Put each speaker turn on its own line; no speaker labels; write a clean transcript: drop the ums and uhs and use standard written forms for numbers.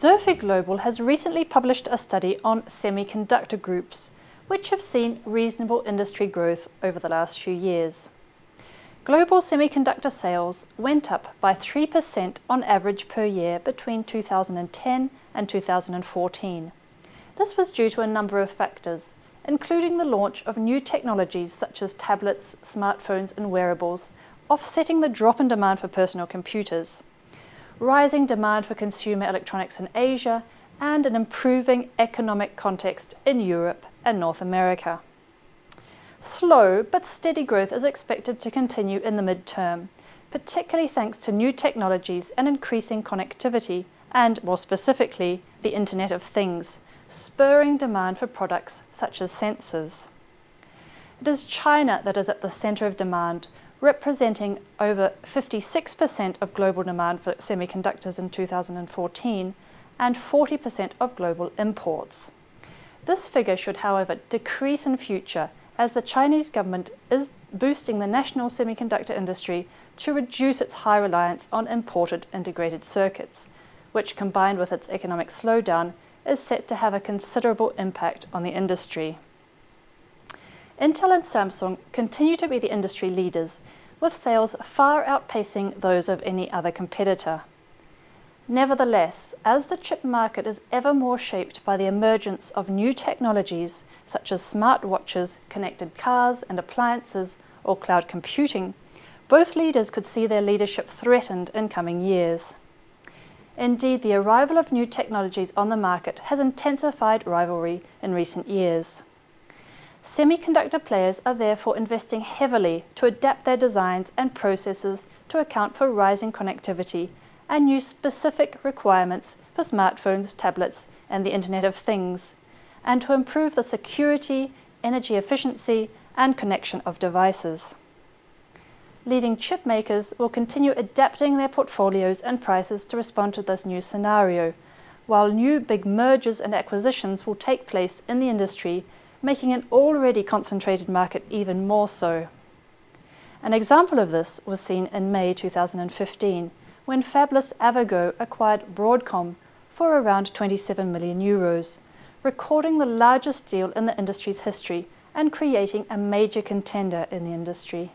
Xerfi Global has recently published a study on semiconductor groups, which have seen reasonable industry growth over the last few years. Global semiconductor sales went up by 3% on average per year between 2010 and 2014. This was due to a number of factors, including the launch of new technologies such as tablets, smartphones and wearables, offsetting the drop in demand for personal computers, rising demand for consumer electronics in Asia, and an improving economic context in Europe and North America. Slow but steady growth is expected to continue in the mid-term, particularly thanks to new technologies and increasing connectivity, and more specifically, the Internet of Things, spurring demand for products such as sensors. It is China that is at the center of demand, representing over 56% of global demand for semiconductors in 2014 and 40% of global imports. This figure should, however, decrease in future as the Chinese government is boosting the national semiconductor industry to reduce its high reliance on imported integrated circuits, which, combined with its economic slowdown, is set to have a considerable impact on the industry. Intel and Samsung continue to be the industry leaders, with sales far outpacing those of any other competitor. Nevertheless, as the chip market is ever more shaped by the emergence of new technologies such as smartwatches, connected cars and appliances, or cloud computing, both leaders could see their leadership threatened in coming years. Indeed, the arrival of new technologies on the market has intensified rivalry in recent years. Semiconductor players are therefore investing heavily to adapt their designs and processes to account for rising connectivity and new specific requirements for smartphones, tablets, and the Internet of Things, and to improve the security, energy efficiency, and connection of devices. Leading chip makers will continue adapting their portfolios and prices to respond to this new scenario, while new big mergers and acquisitions will take place in the industry, making an already concentrated market even more so. An example of this was seen in May 2015, when fabless Avago acquired Broadcom for around 27 million euros, recording the largest deal in the industry's history and creating a major contender in the industry.